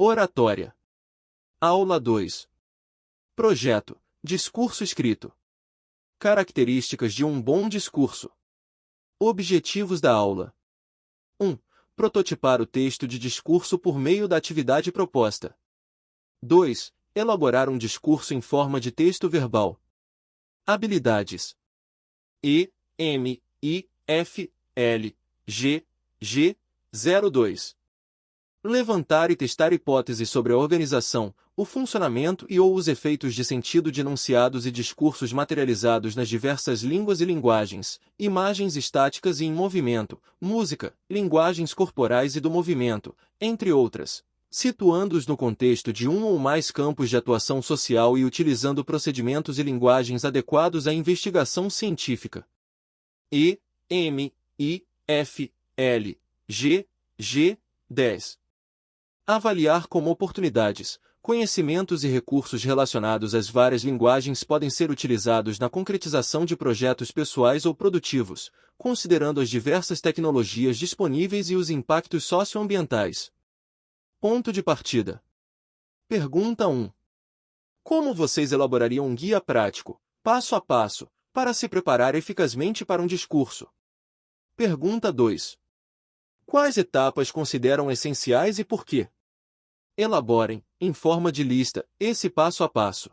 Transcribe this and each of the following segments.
Oratória. Aula 2. Projeto. Discurso escrito. Características de um bom discurso. Objetivos da aula. 1. Prototipar o texto de discurso por meio da atividade proposta. 2. Elaborar um discurso em forma de texto verbal. Habilidades. E, M, I, F, L, G, G, 02. Levantar e testar hipóteses sobre a organização, o funcionamento ou os efeitos de sentido de enunciados e discursos materializados nas diversas línguas e linguagens, imagens estáticas e em movimento, música, linguagens corporais e do movimento, entre outras, situando-os no contexto de um ou mais campos de atuação social e utilizando procedimentos e linguagens adequados à investigação científica. E, M, I, F, L, G, G, 10. Avaliar como oportunidades, conhecimentos e recursos relacionados às várias linguagens podem ser utilizados na concretização de projetos pessoais ou produtivos, considerando as diversas tecnologias disponíveis e os impactos socioambientais. Ponto de partida. Pergunta 1. Como vocês elaborariam um guia prático, passo a passo, para se preparar eficazmente para um discurso? Pergunta 2. Quais etapas consideram essenciais e por quê? Elaborem, em forma de lista, esse passo a passo.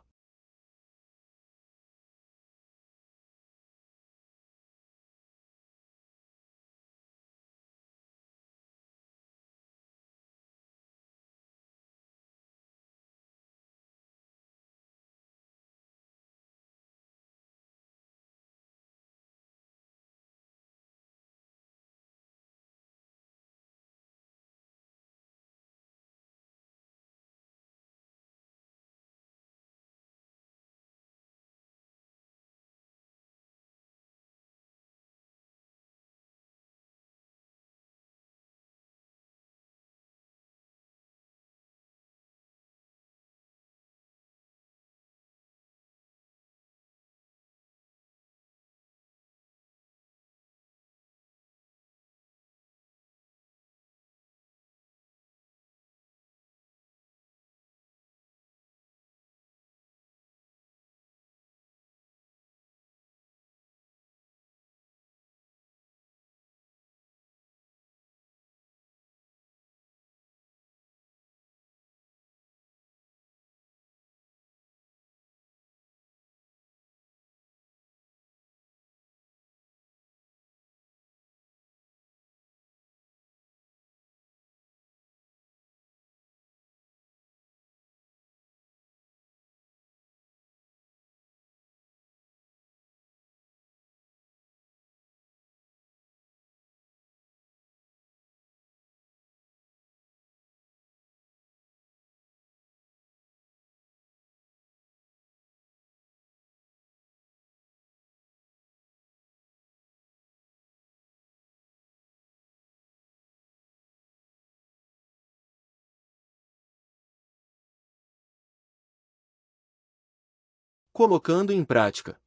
Colocando em prática.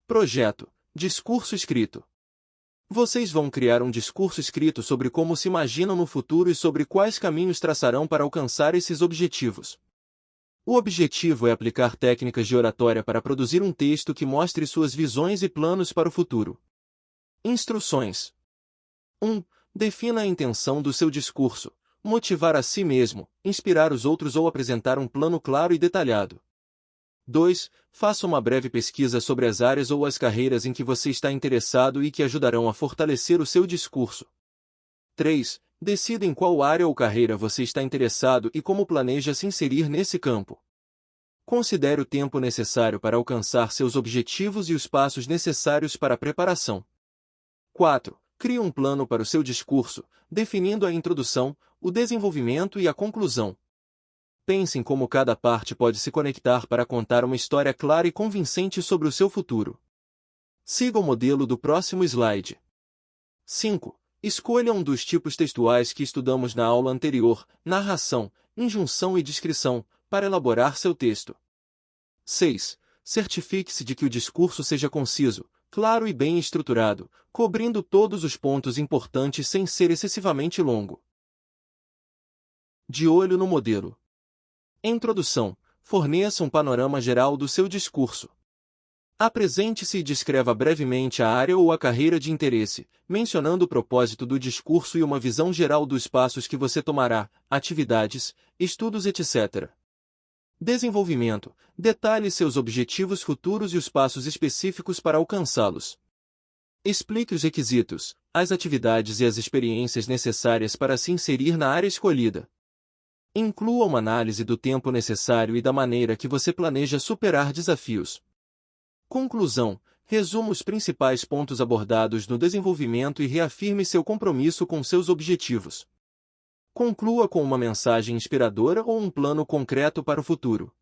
Projeto. Discurso escrito. Vocês vão criar um discurso escrito sobre como se imaginam no futuro e sobre quais caminhos traçarão para alcançar esses objetivos. O objetivo é aplicar técnicas de oratória para produzir um texto que mostre suas visões e planos para o futuro. Instruções. 1. Defina a intenção do seu discurso, motivar a si mesmo, inspirar os outros ou apresentar um plano claro e detalhado. 2. Faça uma breve pesquisa sobre as áreas ou as carreiras em que você está interessado e que ajudarão a fortalecer o seu discurso. 3. Decida em qual área ou carreira você está interessado e como planeja se inserir nesse campo. Considere o tempo necessário para alcançar seus objetivos e os passos necessários para a preparação. 4. Crie um plano para o seu discurso, definindo a introdução, o desenvolvimento e a conclusão. Pense em como cada parte pode se conectar para contar uma história clara e convincente sobre o seu futuro. Siga o modelo do próximo slide. 5. Escolha um dos tipos textuais que estudamos na aula anterior, narração, injunção e descrição, para elaborar seu texto. 6. Certifique-se de que o discurso seja conciso, claro e bem estruturado, cobrindo todos os pontos importantes sem ser excessivamente longo. De olho no modelo. Introdução. Forneça um panorama geral do seu discurso. Apresente-se e descreva brevemente a área ou a carreira de interesse, mencionando o propósito do discurso e uma visão geral dos passos que você tomará, atividades, estudos, etc. Desenvolvimento. Detalhe seus objetivos futuros e os passos específicos para alcançá-los. Explique os requisitos, as atividades e as experiências necessárias para se inserir na área escolhida. Inclua uma análise do tempo necessário e da maneira que você planeja superar desafios. Conclusão. Resuma os principais pontos abordados no desenvolvimento e reafirme seu compromisso com seus objetivos. Conclua com uma mensagem inspiradora ou um plano concreto para o futuro.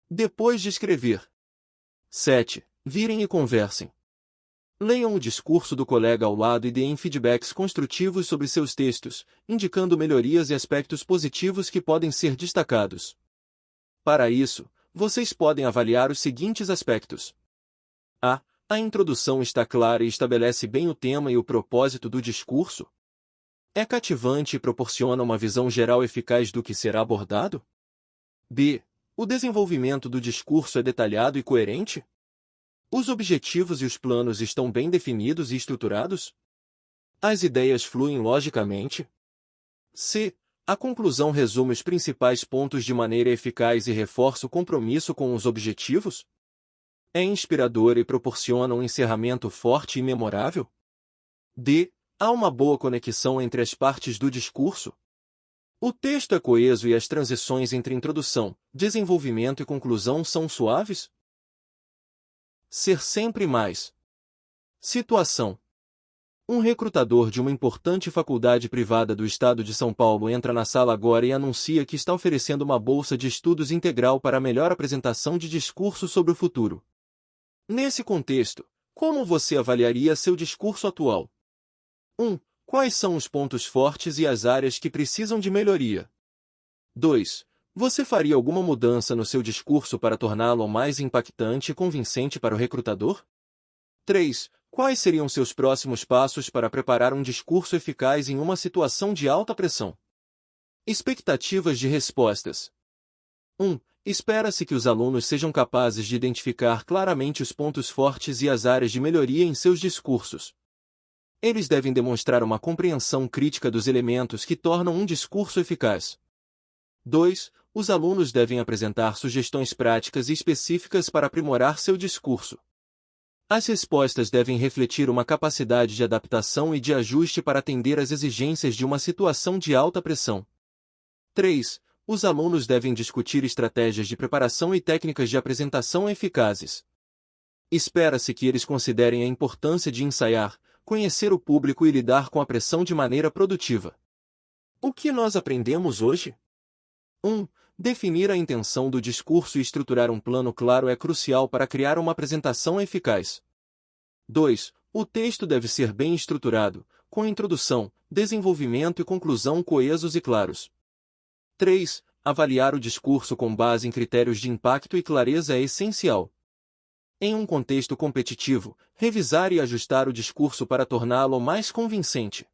Depois de escrever. 7. Virem e conversem. Leiam o discurso do colega ao lado e deem feedbacks construtivos sobre seus textos, indicando melhorias e aspectos positivos que podem ser destacados. Para isso, vocês podem avaliar os seguintes aspectos. A introdução está clara e estabelece bem o tema e o propósito do discurso? É cativante e proporciona uma visão geral eficaz do que será abordado? B. O desenvolvimento do discurso é detalhado e coerente? Os objetivos e os planos estão bem definidos e estruturados? As ideias fluem logicamente? C. A conclusão resume os principais pontos de maneira eficaz e reforça o compromisso com os objetivos? É inspirador e proporciona um encerramento forte e memorável? D. Há uma boa conexão entre as partes do discurso? O texto é coeso e as transições entre introdução, desenvolvimento e conclusão são suaves? Ser sempre mais. Situação. Um recrutador de uma importante faculdade privada do estado de São Paulo entra na sala agora e anuncia que está oferecendo uma bolsa de estudos integral para a melhor apresentação de discurso sobre o futuro. Nesse contexto, como você avaliaria seu discurso atual? 1. Quais são os pontos fortes e as áreas que precisam de melhoria? 2. Você faria alguma mudança no seu discurso para torná-lo mais impactante e convincente para o recrutador? 3. Quais seriam seus próximos passos para preparar um discurso eficaz em uma situação de alta pressão? Expectativas de respostas. 1. Espera-se que os alunos sejam capazes de identificar claramente os pontos fortes e as áreas de melhoria em seus discursos. Eles devem demonstrar uma compreensão crítica dos elementos que tornam um discurso eficaz. 2. Os alunos devem apresentar sugestões práticas e específicas para aprimorar seu discurso. As respostas devem refletir uma capacidade de adaptação e de ajuste para atender às exigências de uma situação de alta pressão. 3. Os alunos devem discutir estratégias de preparação e técnicas de apresentação eficazes. Espera-se que eles considerem a importância de ensaiar, conhecer o público e lidar com a pressão de maneira produtiva. O que nós aprendemos hoje? 1. Definir a intenção do discurso e estruturar um plano claro é crucial para criar uma apresentação eficaz. 2. O texto deve ser bem estruturado, com introdução, desenvolvimento e conclusão coesos e claros. 3. Avaliar o discurso com base em critérios de impacto e clareza é essencial. Em um contexto competitivo, revisar e ajustar o discurso para torná-lo mais convincente.